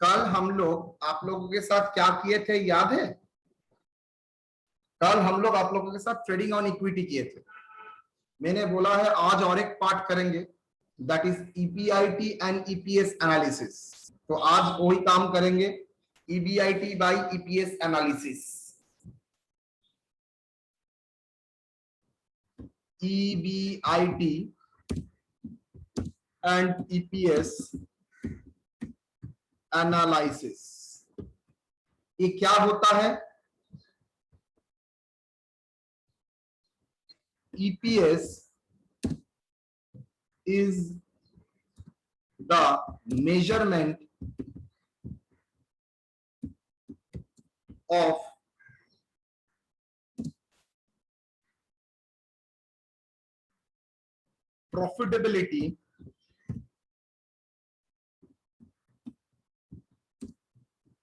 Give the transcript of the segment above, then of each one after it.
कल हम लोग आप लोगों के साथ क्या किए थे याद है? कल हम लोग आप लोगों के साथ ट्रेडिंग ऑन इक्विटी किए थे। मैंने बोला है आज और एक पार्ट करेंगे, that is EBIT and EPS analysis. तो आज वही काम करेंगे, EBIT by EPS analysis. EBIT and EPS analysis, ये क्या होता है? EPS is the measurement of profitability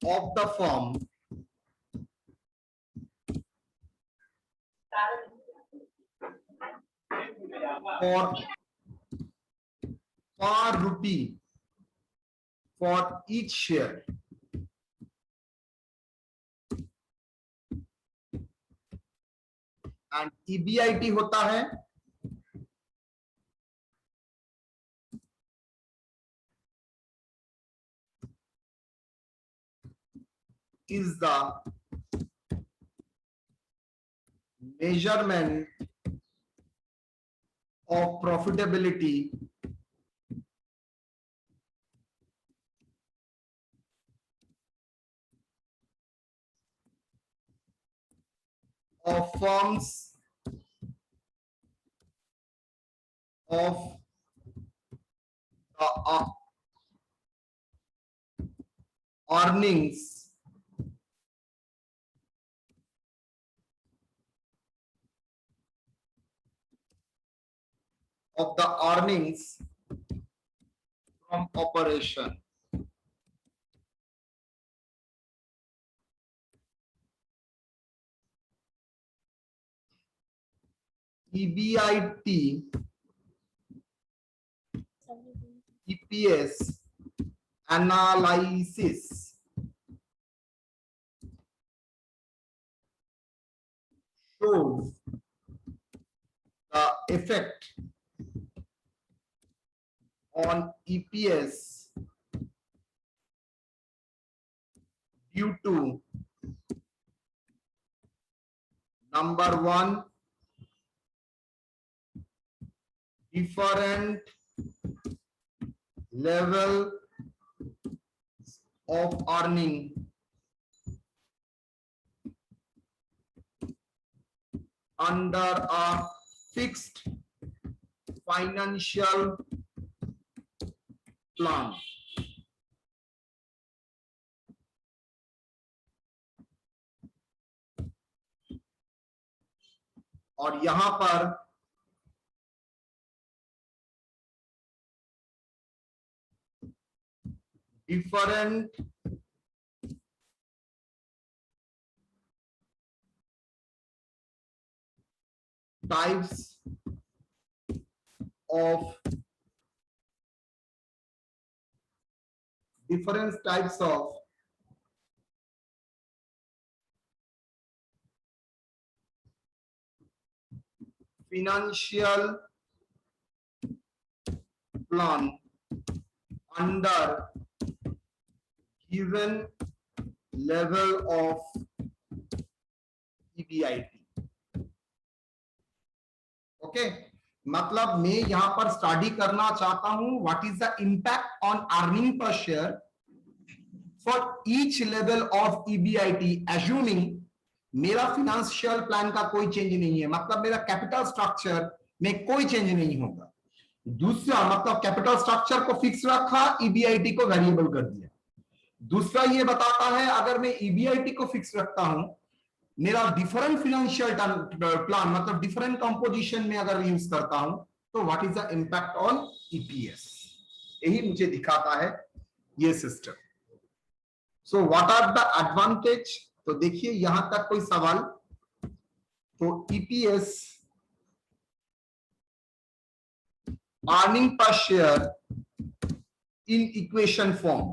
of the firm for per rupee for each share. And EBIT होता है is the measurement of profitability of firms of the earnings of the earnings from operation. EBIT EPS analysis shows the effect on EPS due to number one, different level of earning under a fixed financial plan. और यहां पर different types of financial plan under given level of EBIT. Okay, मतलब मैं यहां पर study करना चाहता हूं what is the impact on earning per share for each level of EBIT, assuming मेरा फाइनेंशियल प्लान का कोई चेंज नहीं है, मतलब मेरा कैपिटल स्ट्रक्चर में कोई चेंज नहीं होगा। दूसरा मतलब कैपिटल स्ट्रक्चर को फिक्स रखा, EBIT को वेरिएबल कर दिया। दूसरा ये बताता है अगर मैं EBIT को फिक्स रखता हूं, मेरा डिफरेंट फाइनेंशियल प्लान मतलब डिफरेंट कंपोजिशन में अगर यूज करता हूं तो what is the impact on EPS, यही मुझे दिखाता है ये सिस्टम। So what are the advantage? तो देखिए यहां तक कोई सवाल? तो EPS earning per share in equation form,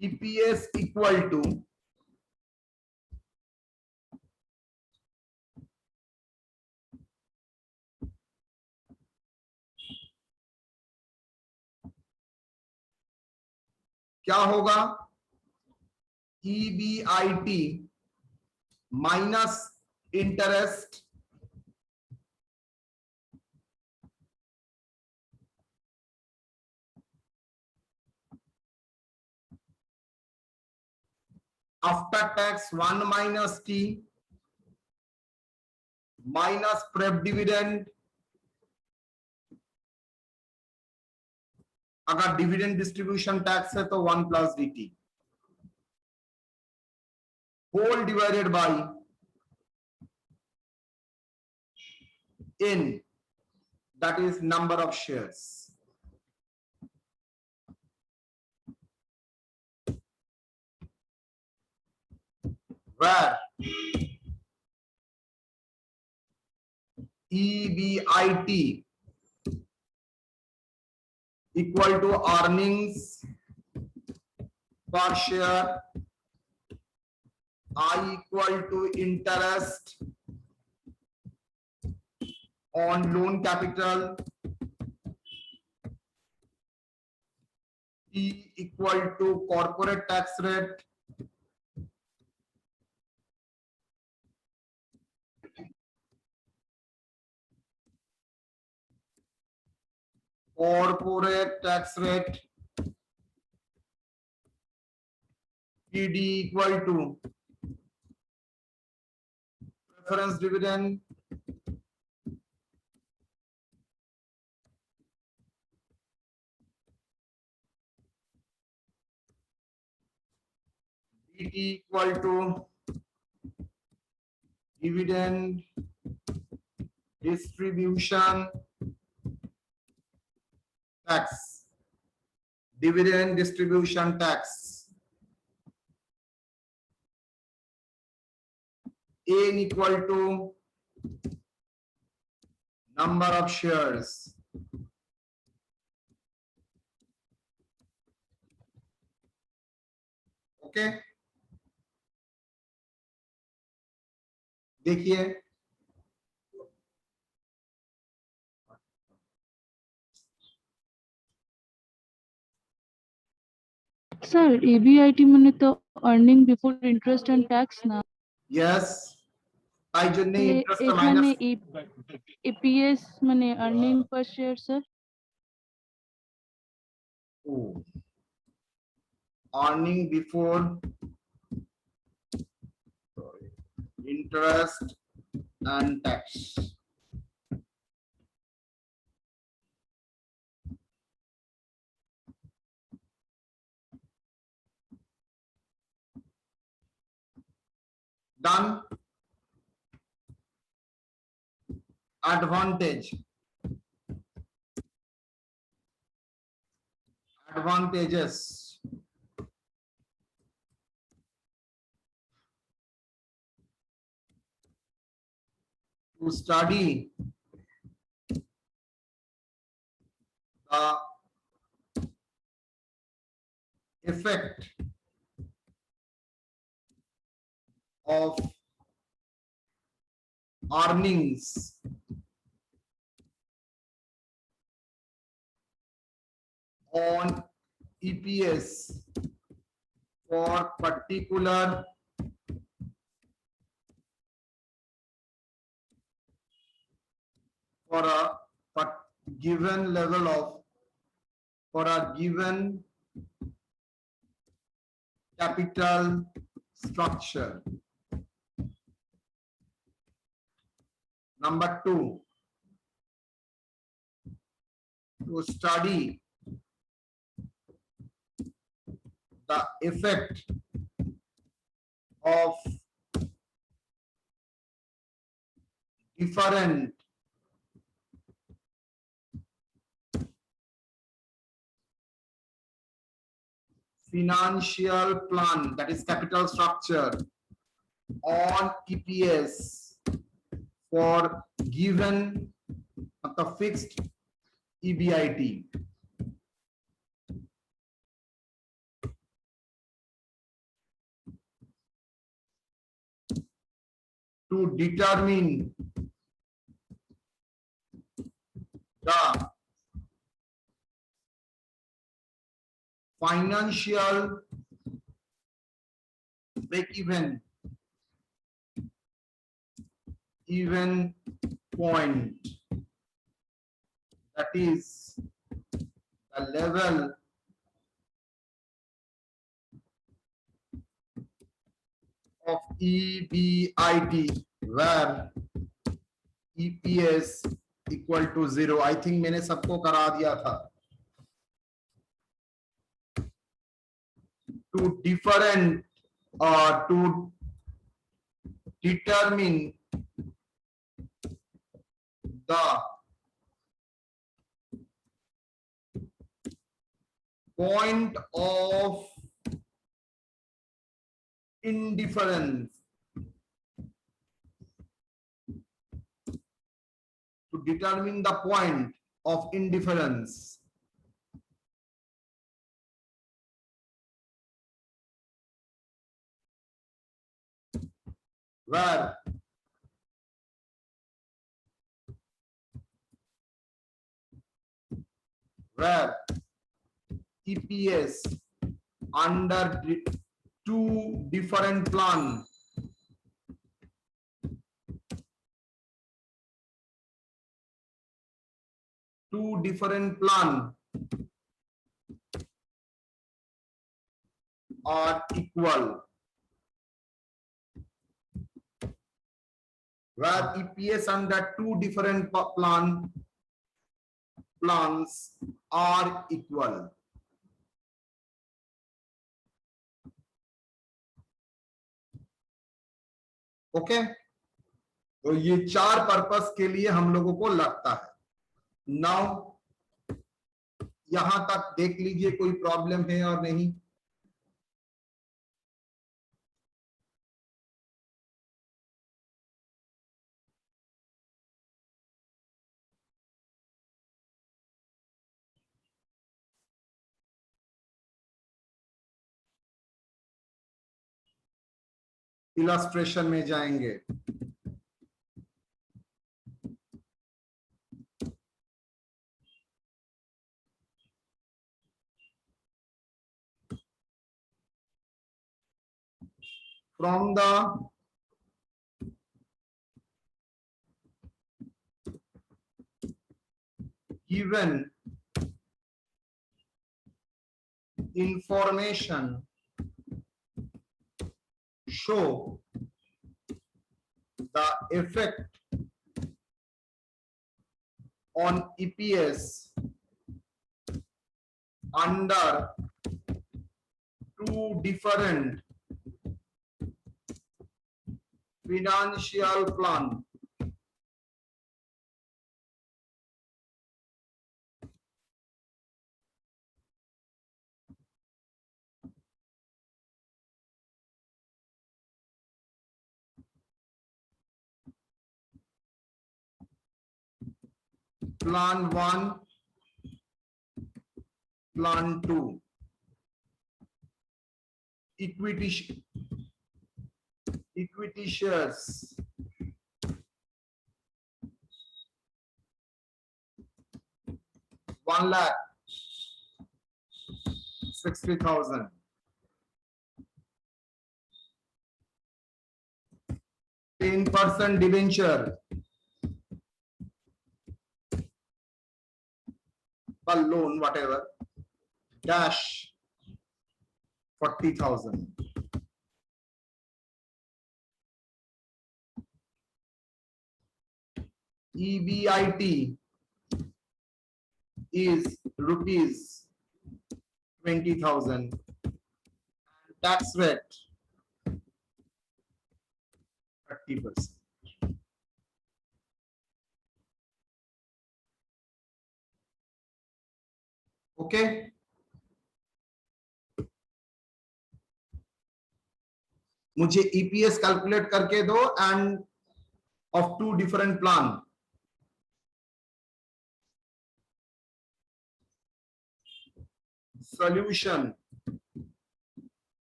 EPS equal to क्या होगा, EBIT minus interest after tax 1 minus T minus pref dividend, अगर डिविडेंड डिस्ट्रीब्यूशन टैक्स है तो 1 plus DT whole divided by N, that is number of shares. Where EBIT equal to earnings per share, I equal to interest on loan capital, T equal to corporate tax rate, PD equal to preference dividend, DT equal to dividend distribution tax, dividend distribution tax, N equal to number of shares, okay. देखिए sir EBIT মানে তো earning before interest and tax ना yes তাই জন্য interest এখানে minus EPS মানে earning per share sir earning before interest and tax. Done. Advantages to study the effect of earnings on EPS for particular for a given level of for a given capital structure. Number 2, to study the effect of different financial plan, that is capital structure, on EPS for given the fixed EBIT. to determine the financial break-even point, that is the level of EBIT where EPS equal to 0. I think मैंने सबको करा दिया था. To determine the point of indifference, to determine the point of indifference where EPS under two different plan are equal, where EPS under two different plans are equal. Okay, तो ये चार purpose के लिए हम लोगों को लगता है. नाउ यहां तक देख लीजिए कोई प्रॉब्लम है और नहीं. इलस्ट्रेशन में जाएंगे. From the given information, show the effect on EPS under two different financial plan. Plan 1, Plan 2. Equity shares. $1,60,000. %10 debenture. Loan, whatever, dash 40,000. EBIT is rupees 20,000. Tax rate 30%. Okay, मुझे ईपीएस कैलकुलेट करके दो and of two different plan. Solution.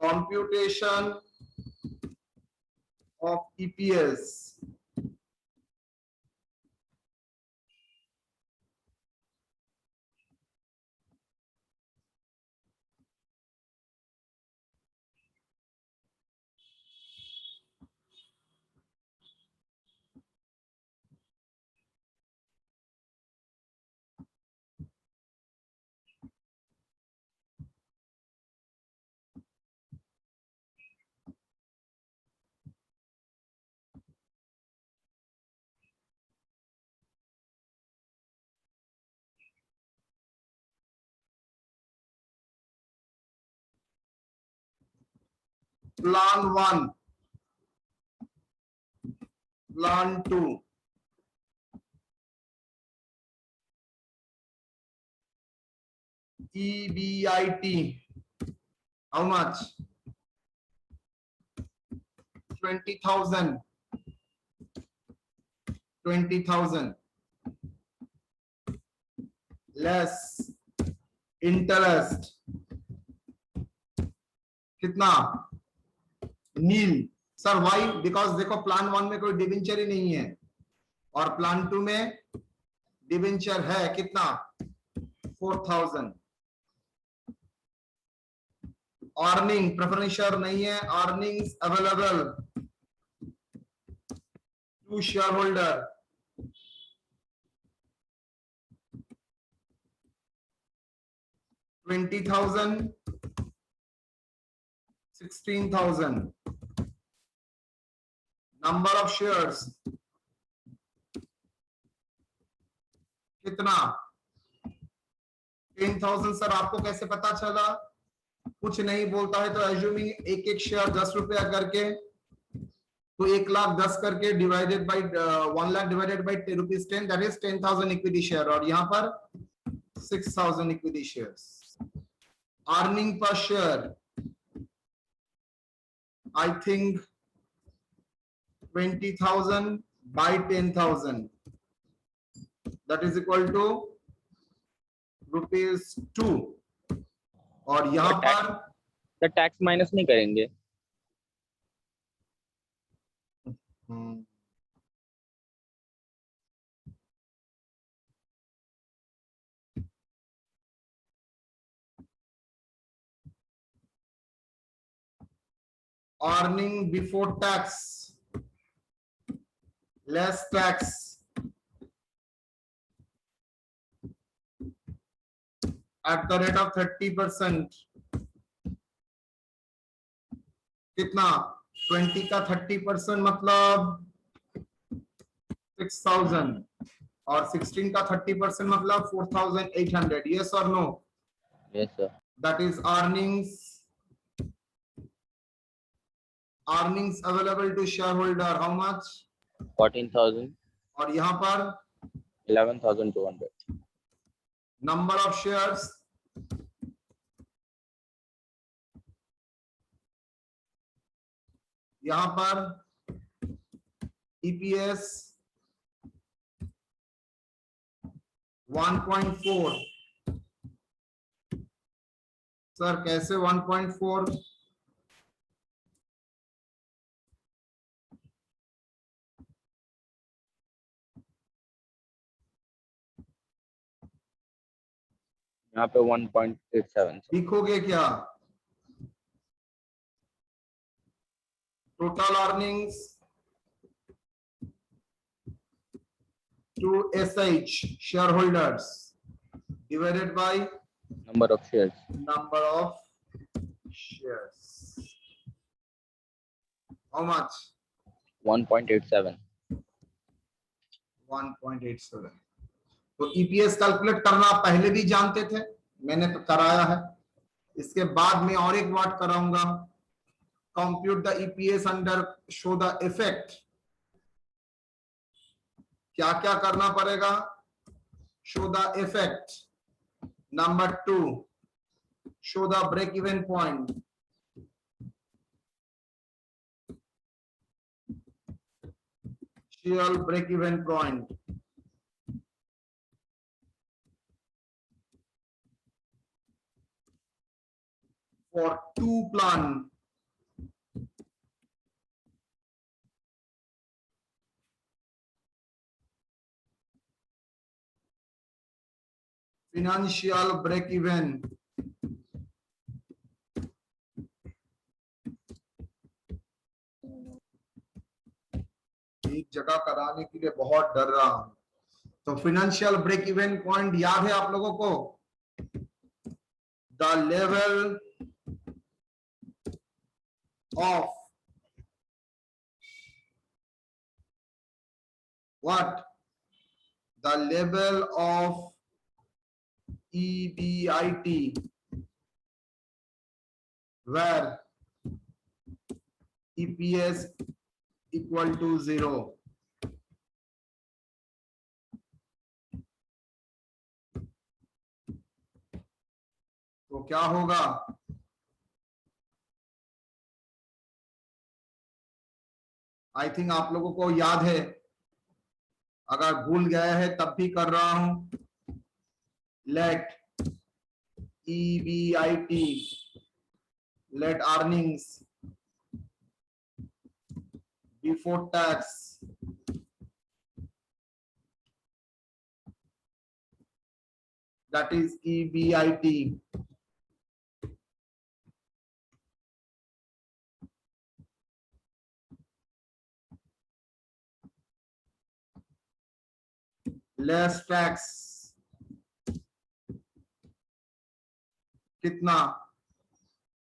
computation of EPS. Plan 1, Plan 2, EBIT. How much? 20,000. 20,000 less interest. कितना? Nil. Sir why? Because देखो plan 1 में कोई debenture ही नहीं है और प्लान 2 में डिवेंचर है. कितना? 4,000. अर्निंग प्रेफरेंस शेयर नहीं है. Earnings available to shareholder. 20,000, 16,000. Number of shares कितना? 10,000. सर आपको कैसे पता चला? कुछ नहीं बोलता है तो एज्यूमिंग एक एक शेयर 10 रुपया करके, तो 1,10,000 करके divided by 1 lakh divided by ₹10, that is 10,000 equity share. और यहां पर 6,000 equity shares. Earning per share I think 20,000 by 10,000, that is equal to ₹2. और यहाँ पर टैक्स माइनस नहीं करेंगे. Earning before tax, less tax at the rate of 30%. कितना? 20 का 30% मतलब 6,000 और 16 का 30% मतलब 4,800. Yes or no? Yes sir. That is earnings available to shareholder. How much? 14,000. और यहाँ पर 11,200. number of shares यहाँ पर EPS 1.4. सर कैसे 1.4? यहाँ पे 1.87. लिखोगे क्या? Total earnings to SH shareholders divided by Number of shares. number of shares. How much? 1.87. 1.87. तो EPS कैलकुलेट करना आप पहले भी जानते थे, मैंने तो कराया है. इसके बाद में और एक बात कराऊंगा. Compute the EPS under show the effect. क्या क्या करना पड़ेगा? Show the effect. Number 2, show the break even point. Share break even point. For 2 plan financial break even एक जगह कराने के लिए बहुत डर रहा हूं। तो फाइनेंशियल ब्रेक इवन पॉइंट याद है आप लोगों को? The level of what? The level of EBIT where EPS equal to 0. तो क्या होगा? आई थिंक आप लोगों को याद है, अगर भूल गया है तब भी कर रहा हूं। Let EBIT, let earnings before tax that is EBIT less tax कितना?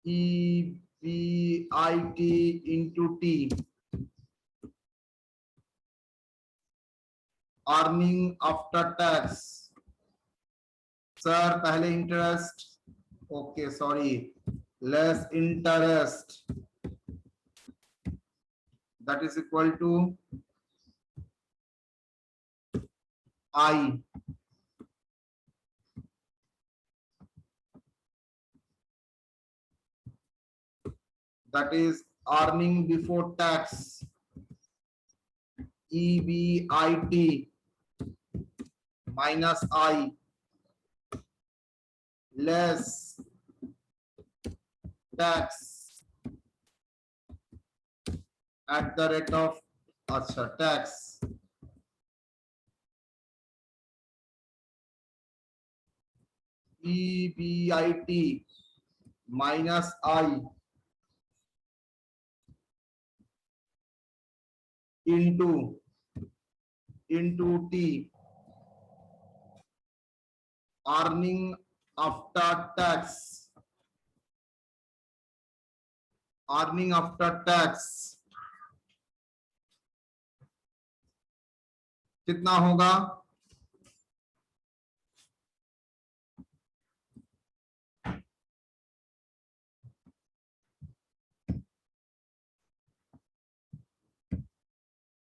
EBIT into T, earning after tax. Sir पहले interest, okay sorry, less interest that is equal to I that is earning before tax EBIT minus I less tax at the rate of tax EBIT minus I into T, earning after tax, कितना होगा?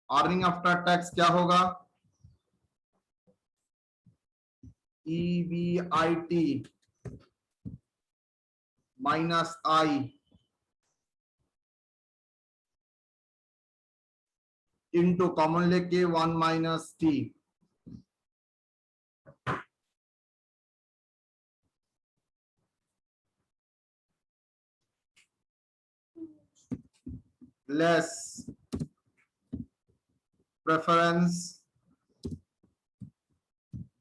Earning after tax क्या होगा? EBIT minus आई into common लेके 1 minus T, less preference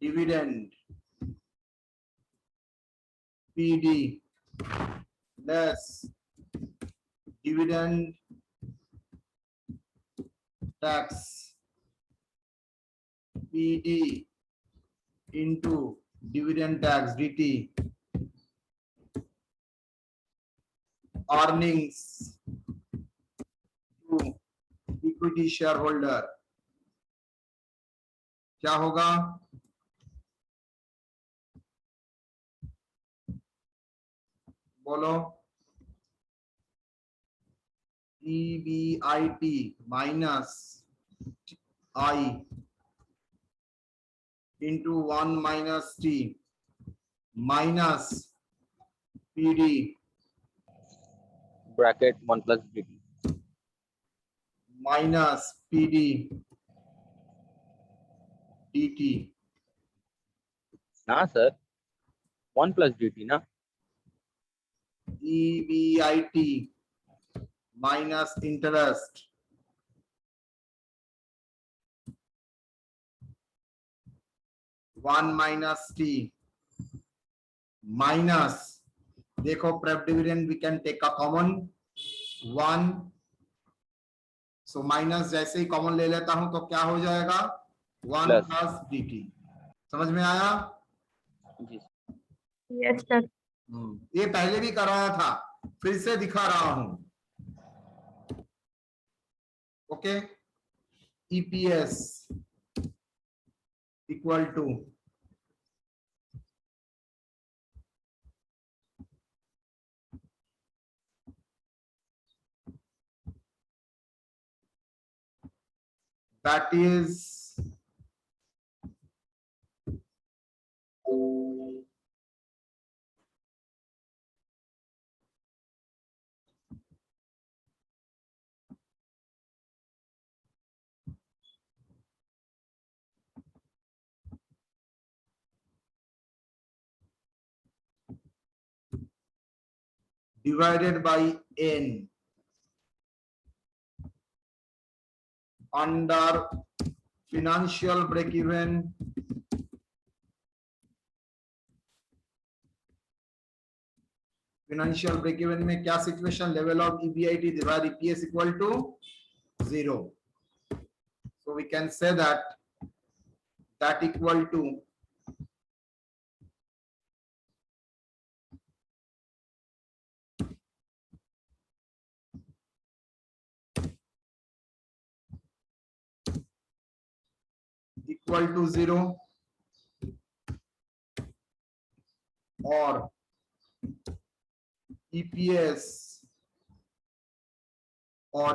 dividend PD less dividend tax PD into dividend tax DT, earnings to equity shareholder क्या होगा? बोलो। EBIT minus I into 1 minus T minus PD bracket 1 plus dt minus PD DT। ना sir 1 plus dt ना। EBIT minus interest one minus T minus, देखो pref dividend we can take a common 1, so minus जैसे ही common ले लेता हूं तो क्या हो जाएगा 1 प्लस प्लस dt। समझ में आया? जी Yes, sir. ये पहले भी कराया था, फिर से दिखा रहा हूं। Okay, EPS equal to that is divided by n under financial break even में क्या situation, level of EBIT divide EPS equal to 0, so we can say that equal to equal to 0 और EPS और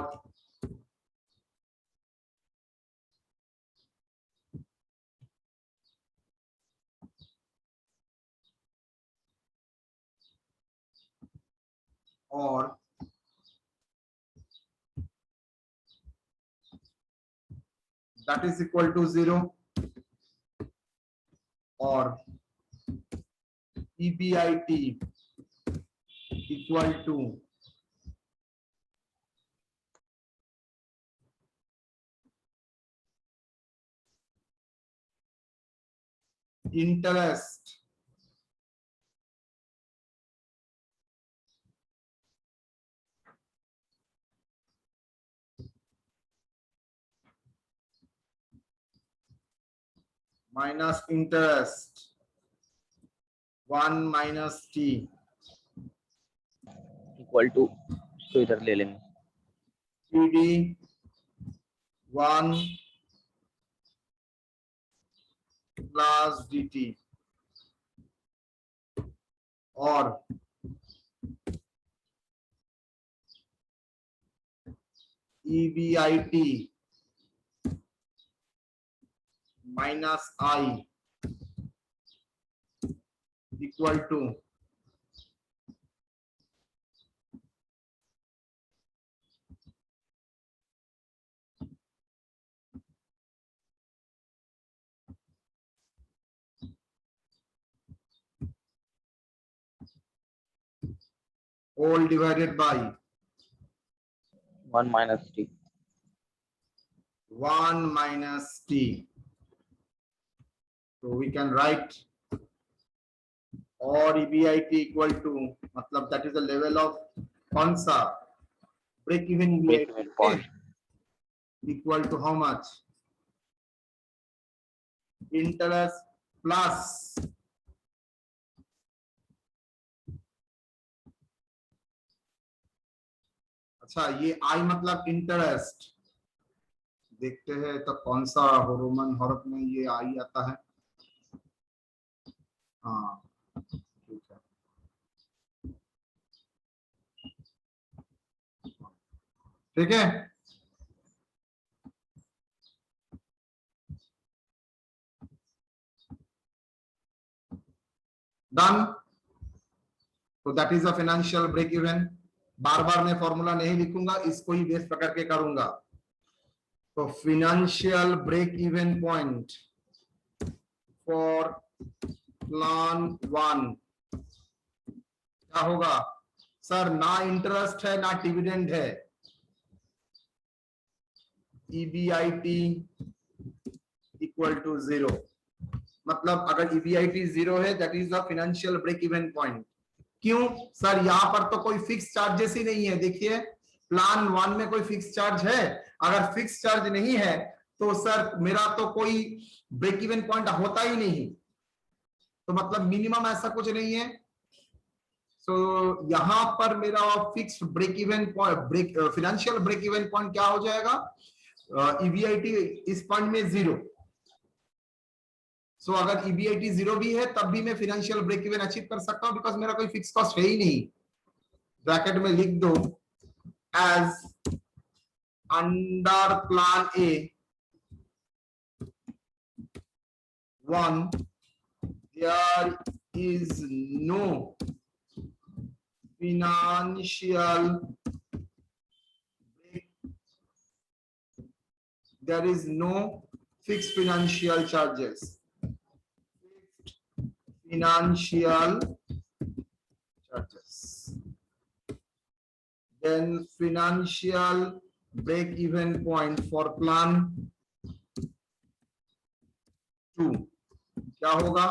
that is equal to 0 और EBIT equal to interest minus interest 1 minus t equal to, तो इधर ले लेंगे PD 1 plus dt और EBIT minus I equal to all divided by 1 minus t 1 minus t, so we can write or EBIT equal to, मतलब that is the level of कौन सा break even break EBIT even point equal to how much, interest plus अच्छा ये I मतलब interest, देखते हैं तो कौन सा रोमन हॉरफ में ये आई आता है। हाँ ठीक है, ठीक है, डन। तो that is a financial break even. बार बार मैं फॉर्मूला नहीं लिखूंगा, इसको ही बेस पकड़ के करूंगा। तो financial break even point for plan 1 क्या होगा सर, ना इंटरेस्ट है ना डिविडेंड है, EBIT इक्वल टू 0, मतलब अगर EBIT 0 है, that is the financial break even point. क्यों सर? यहाँ पर तो कोई फिक्स चार्जेस ही नहीं है। देखिए प्लान 1 में कोई फिक्स चार्ज है? अगर फिक्स चार्ज नहीं है तो सर मेरा तो कोई ब्रेक इवन पॉइंट होता ही नहीं, तो मतलब मिनिमम ऐसा कुछ नहीं है। सो यहां पर मेरा fix break even point, financial break even point क्या हो जाएगा? EBIT इस पॉइंट में 0। सो अगर EBIT 0 भी है तब भी मैं फाइनेंशियल ब्रेक इवन अचीव कर सकता हूं, बिकॉज मेरा कोई फिक्स कॉस्ट है ही नहीं। ब्रैकेट में लिख दो as under plan A 1 there is no financial break, there is no fixed financial charges, financial charges. Then financial break even point for plan 2 क्या होगा?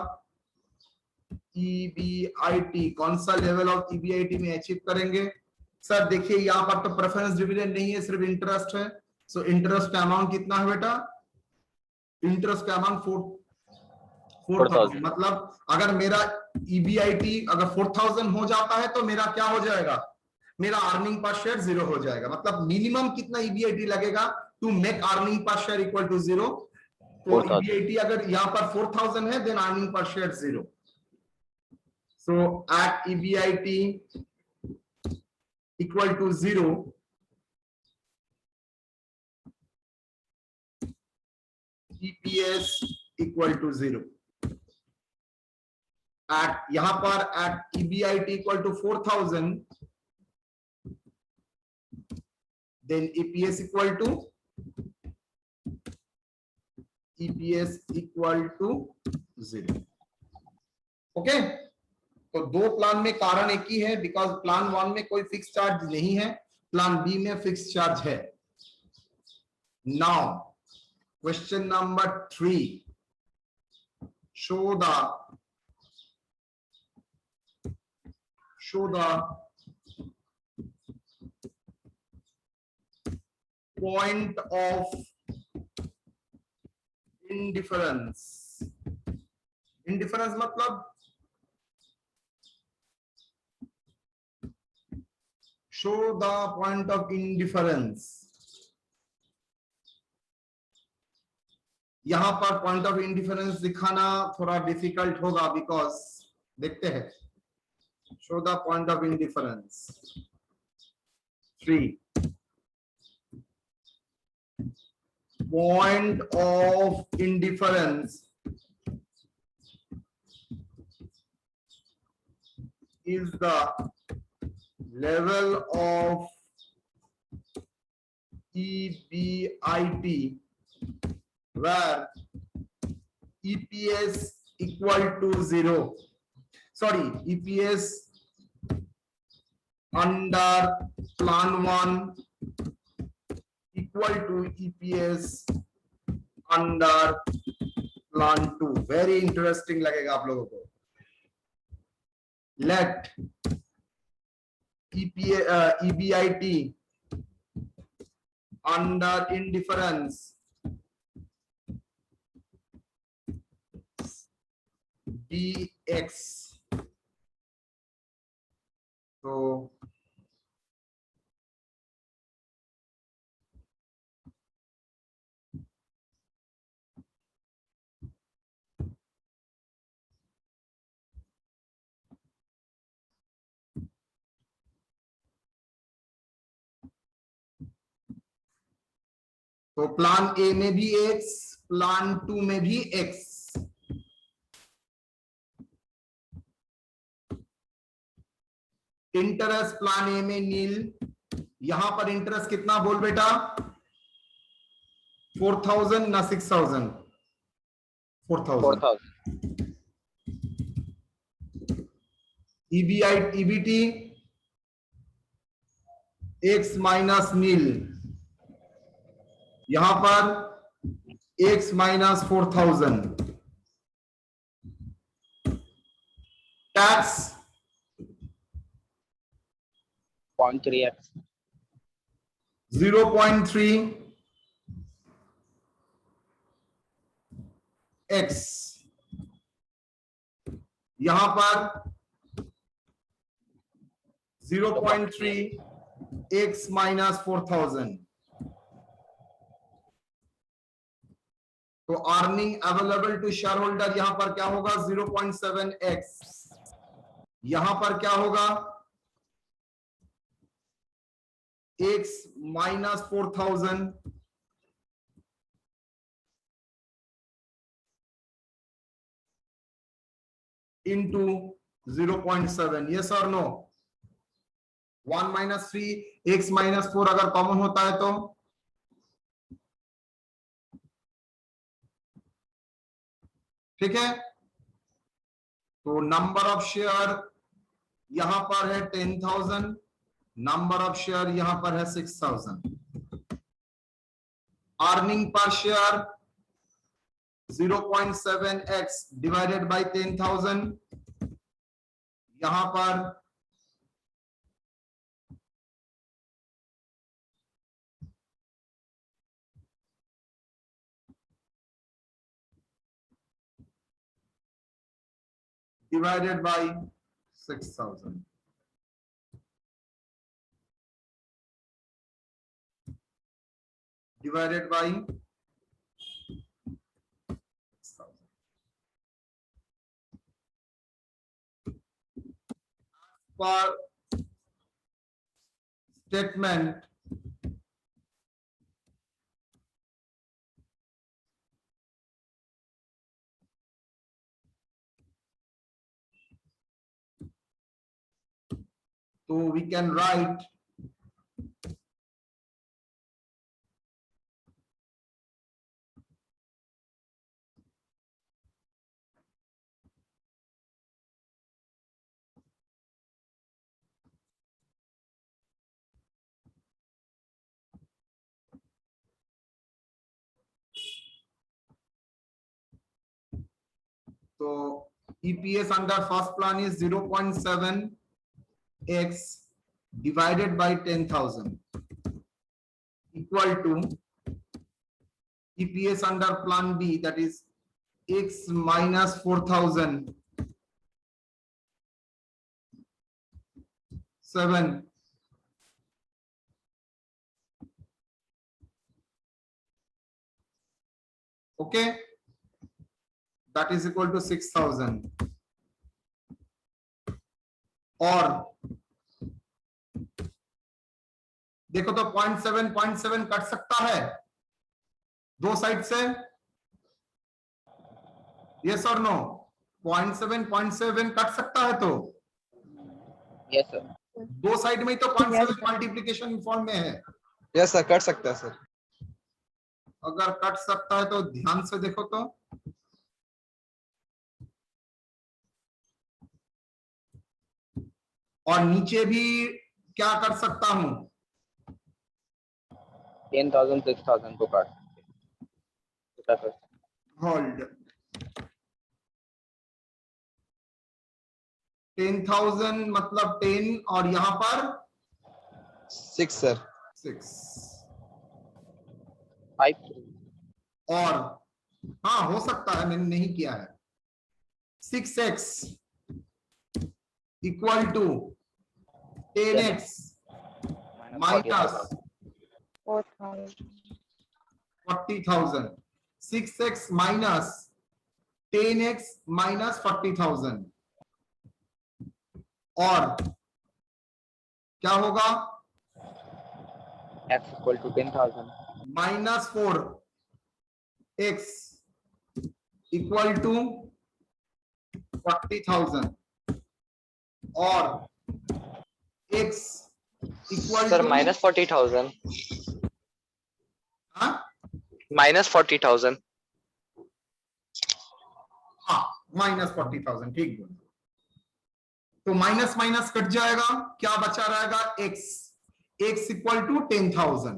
EBIT कौन सा लेवल ऑफ EBIT में अचीव करेंगे? सर देखिए यहाँ पर तो प्रेफरेंस डिविडेंड नहीं है, सिर्फ इंटरेस्ट है। सो इंटरेस्ट का अमाउंट कितना है बेटा? इंटरेस्ट का अमाउंट 4,000। मतलब अगर मेरा EBIT अगर 4,000 हो जाता है तो मेरा क्या हो जाएगा? मेरा अर्निंग पर शेयर 0 हो जाएगा। मतलब मिनिमम कितना EBIT लगेगा to make earning per share equal to 0? तो EBIT अगर यहाँ पर 4,000 है, then earning per share 0। So at EBIT equal to 0, EPS equal to 0. At यहाँ पर at EBIT equal to 4,000, then EPS equal to 0. Okay? तो दो प्लान में कारण एक ही है, बिकॉज प्लान 1 में कोई फिक्स चार्ज नहीं है, प्लान B में फिक्स चार्ज है। Now question number 3, show the point of indifference। Indifference मतलब show the point of indifference। यहां पर पॉइंट ऑफ इंडिफरेंस दिखाना थोड़ा डिफिकल्ट होगा, बिकॉज देखते हैं। show the point of indifference 3, point of indifference is the level of EBIT where EPS equal to 0. Sorry, EPS under plan 1 equal to EPS under plan 2. Very interesting लगेगा आप लोगों को। Let EBIT under indifference DX. So तो plan A में भी X, plan 2 में भी X। Interest plan A में नील, यहां पर इंटरेस्ट कितना बोल बेटा? 4,000 ना 6,000? 4,000। EBIT X माइनस नील, यहां पर X minus 4,000। Tax 0.3x 0.3 x, यहां पर 0.3 x माइनस 4000, तो earning available to shareholder यहां पर क्या होगा 0.7 x, यहां पर क्या होगा x माइनस 4000 इंटू 0.7, यस और नो? 1 माइनस 3 x माइनस 4 अगर कॉमन होता है तो ठीक है। तो नंबर ऑफ शेयर यहां पर है 10,000, नंबर ऑफ शेयर यहां पर है 6,000। Earning per share 0.7x divided by 10,000, यहां पर divided by 6,000, divided by 6,000. For statement so we can write so EPS under first plan is 0.7 x divided by 10,000 equal to EPS under plan B, that is x minus 4,000 7 okay, that is equal to 6,000। और देखो तो 0.7 cut सकता है दो side से, yes और no? 0.7 cut सकता है तो यस सर, दो साइड में ही तो 0.7 मल्टीप्लीकेशन फॉर्म में है। यस सर, कट सकता है सर। अगर कट सकता है तो ध्यान से देखो तो और नीचे भी क्या कर सकता हूं 10,000 6,000 को काट सकते। होल्ड 10,000 मतलब 10 और यहां पर 6 सर। 6 5 और हाँ हो सकता है, मैंने नहीं किया है। 6x equal to 10x minus 40,000, 6x minus 10x minus 40,000 और क्या होगा x equal to 10,000 minus 4x equal to 40,000 और x equal sir to minus 40,000 minus 40,000 हाँ माइनस 40,000 ठीक बोल। तो माइनस माइनस कट जाएगा, क्या बचा रहेगा x इक्वल टू 10,000।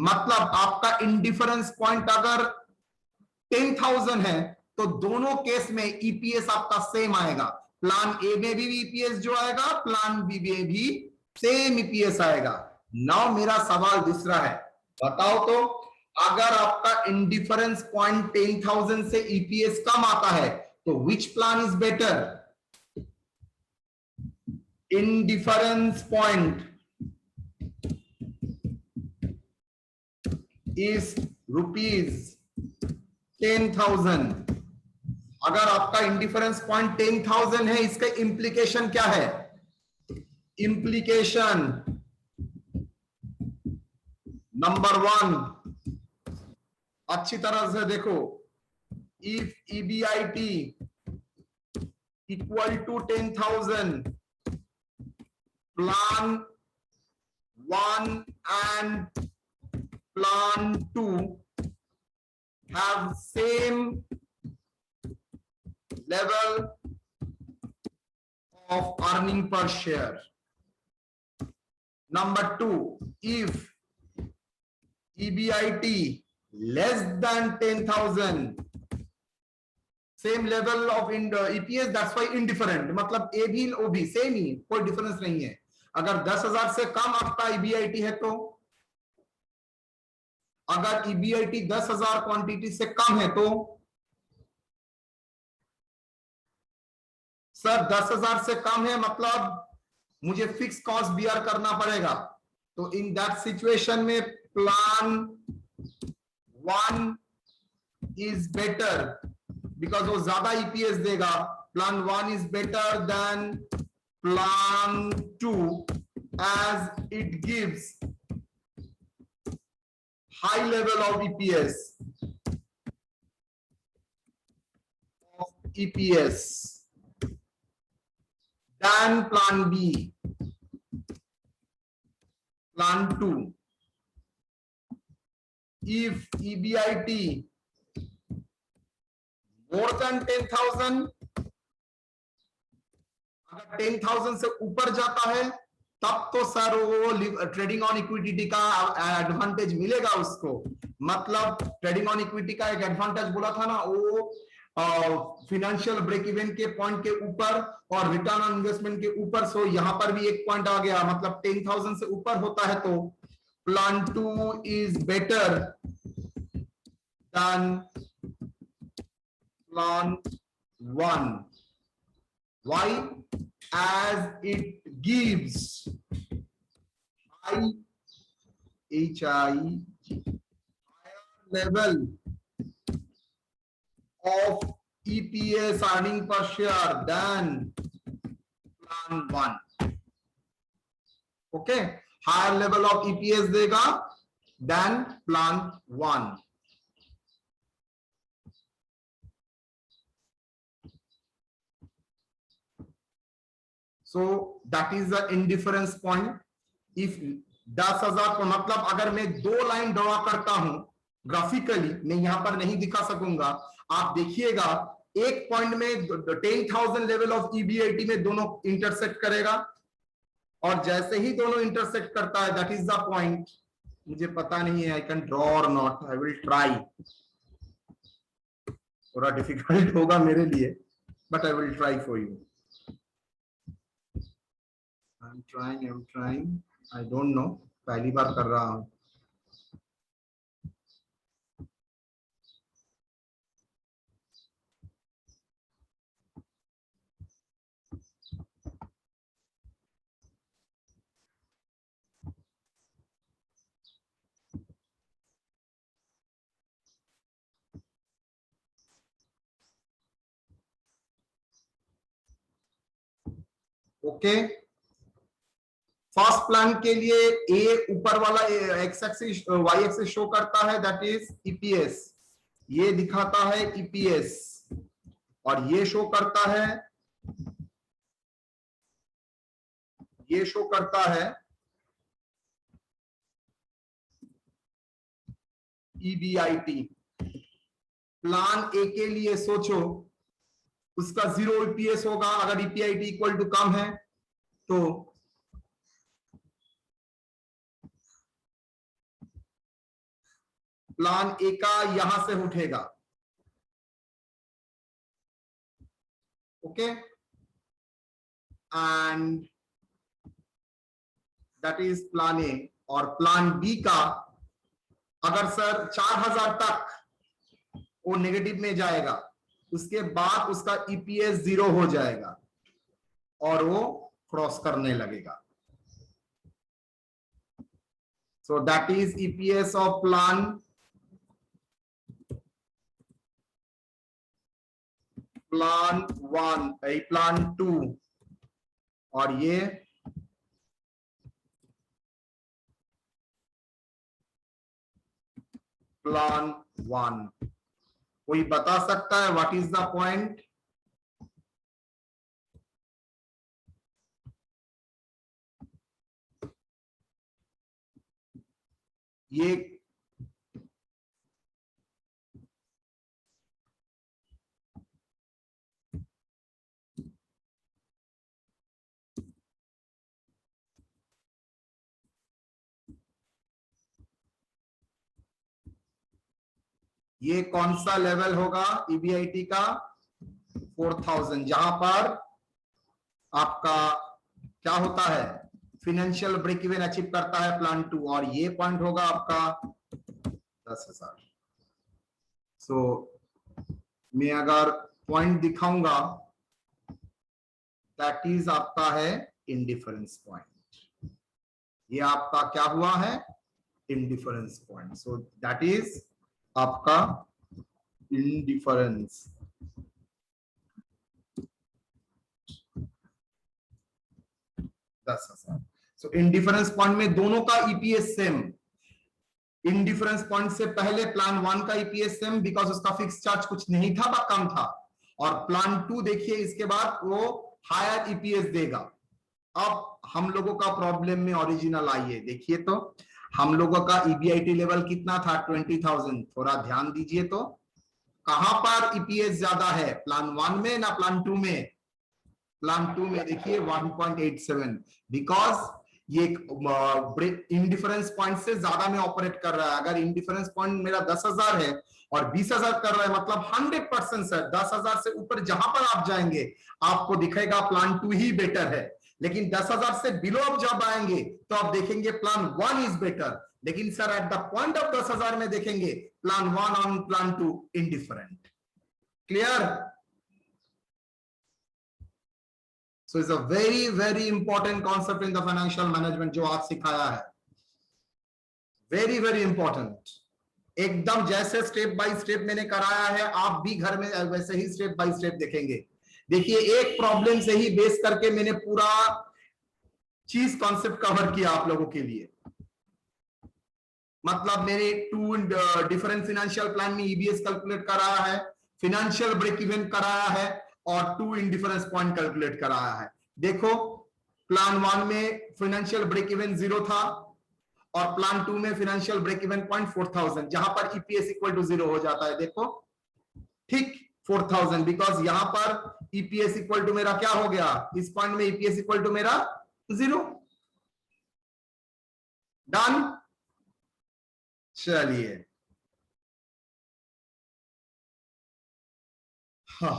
मतलब आपका इंडिफरेंस पॉइंट अगर 10,000 है तो दोनों केस में ईपीएस आपका सेम आएगा। प्लान ए में भी ईपीएस जो आएगा, प्लान बी में भी सेम ईपीएस आएगा। नाउ मेरा सवाल दूसरा है, बताओ तो अगर आपका इंडिफरेंस पॉइंट 10,000 से ईपीएस कम आता है तो विच plan is better? Indifference point is rupees 10,000। अगर आपका इंडिफरेंस पॉइंट 10,000 है, इसका इंप्लीकेशन क्या है? इंप्लीकेशन नंबर 1, अच्छी तरह से देखो, if EBIT equal to 10,000, plan 1 and plan 2 have same level of earning per share. Number 2, if EBIT less than 10,000, same level of EPS, that's why indifferent, मतलब ए भी ओ भी सेम ही, कोई डिफरेंस नहीं है। अगर 10,000 से कम आपका EBIT है तो, अगर EBIT 10,000 क्वांटिटी से कम है तो, सर 10,000 से कम है मतलब मुझे फिक्स कॉस्ट बियर करना पड़ेगा, तो इन दैट सिचुएशन में प्लान 1 इज बेटर बिकॉज वो ज्यादा ईपीएस देगा। Plan 1 is better than plan 2 as it gives high level of EPS than plan B, plan 2. If EBIT more than 10,000, अगर 10,000 से ऊपर जाता है तब तो सर वो ट्रेडिंग ऑन इक्विटी का एडवांटेज मिलेगा उसको। मतलब ट्रेडिंग ऑन इक्विटी का एक एडवांटेज बोला था ना, वो फिनेंशियल ब्रेक इवन के पॉइंट के ऊपर और रिटर्न ऑन इन्वेस्टमेंट के ऊपर। सो यहां पर भी एक पॉइंट आ गया, मतलब 10,000 से ऊपर होता है तो plan 2 is better than plan 1। Why? As it gives higher level of EPS earning per share than plan 1. Okay, higher level of EPS देगा than plan 1. So that is the indifference point. If 10,000 को मतलब अगर मैं 2 line draw करता हूं graphically, मैं यहां पर नहीं दिखा सकूंगा, आप देखिएगा एक पॉइंट में 10,000 लेवल ऑफ EBIT में दोनों इंटरसेक्ट करेगा, और जैसे ही दोनों इंटरसेक्ट करता है दैट इज द पॉइंट। मुझे पता नहीं है आई कैन ड्रॉ और नॉट, आई विल ट्राई। थोड़ा डिफिकल्ट होगा मेरे लिए but I will try for you. I'm trying. I don't know. पहली बार कर रहा हूं। ओके, फर्स्ट प्लान के लिए ए ऊपर वाला X axis Y axis show करता है, दैट इज ईपीएस। ये दिखाता है ईपीएस और ये शो करता है EBIT। प्लान ए के लिए सोचो, उसका 0 EPS होगा अगर EBIT इक्वल टू कम है तो। प्लान ए का यहां से उठेगा। Okay, and that is plan A. और प्लान बी का अगर सर 4000 तक वो नेगेटिव में जाएगा, उसके बाद उसका ईपीएस 0 हो जाएगा और वो क्रॉस करने लगेगा। So that is EPS of plan 1, plan 2, और ये plan 1। कोई बता सकता है व्हाट इज द पॉइंट? ये ये कौन सा लेवल होगा ईबीआईटी का? 4000, जहां पर आपका क्या होता है, फाइनेंशियल ब्रेक इवन अचीव करता है प्लान 2, और ये पॉइंट होगा आपका 10,000। सो मैं अगर पॉइंट दिखाऊंगा, दैट इज आपका है इंडिफरेंस पॉइंट। ये आपका क्या हुआ है? Indifference point. So that is आपका इंडिफरेंस। सो इंडिफरेंस पॉइंट में दोनों का ईपीएस सेम। इंडिफरेंस पॉइंट से पहले प्लान 1 का ईपीएस सेम, बिकॉज उसका फिक्स चार्ज कुछ नहीं था, बस कम था। और प्लान 2 देखिए, इसके बाद वो हायर ईपीएस देगा। अब हम लोगों का प्रॉब्लम में ओरिजिनल आइए, देखिए तो हम लोगों का ईबीआईटी लेवल कितना था? 20,000। थोड़ा ध्यान दीजिए तो कहां पर ईपीएस ज्यादा है, प्लान 1 में ना प्लान 2 में? प्लान 2 में देखिए 1.87, बिकॉज ये इंडिफरेंस पॉइंट से ज्यादा में ऑपरेट कर रहा है। अगर इंडिफरेंस पॉइंट मेरा 10,000 है और 20,000 कर रहा है, मतलब 100% सर 10,000 से ऊपर जहां पर आप जाएंगे आपको दिखेगा प्लान 2 ही बेटर है। लेकिन 10,000 से बिलो आप जब आएंगे तो आप देखेंगे प्लान 1 इज बेटर। लेकिन sir at the point of 10,000 में देखेंगे प्लान 1 और plan 2 indifferent. Clear? So it's a very very important concept in the financial management जो आज सिखाया है। Very very important. एकदम जैसे स्टेप बाय स्टेप मैंने कराया है, आप भी घर में वैसे ही स्टेप बाय स्टेप देखेंगे। देखिए, एक प्रॉब्लम से ही बेस करके मैंने पूरा चीज कॉन्सेप्ट कवर किया आप लोगों के लिए। मतलब मैंने 2 डिफरेंट फाइनेंशियल प्लान में ईबीएस कैलकुलेट कराया है, फाइनेंशियल ब्रेक इवन कराया है, और 2 इंडिफरेंस पॉइंट कैलकुलेट कराया है। देखो, प्लान 1 में फाइनेंशियल ब्रेक इवन 0 था, और प्लान 2 में फाइनेंशियल ब्रेक इवन पॉइंट 4000, जहां पर ईपीएस इक्वल टू 0 हो जाता है। देखो ठीक 4000, बिकॉज यहां पर ईपीएस इक्वल टू मेरा क्या हो गया, इस पॉइंट में ईपीएस इक्वल टू मेरा 0। डन? चलिए, हाँ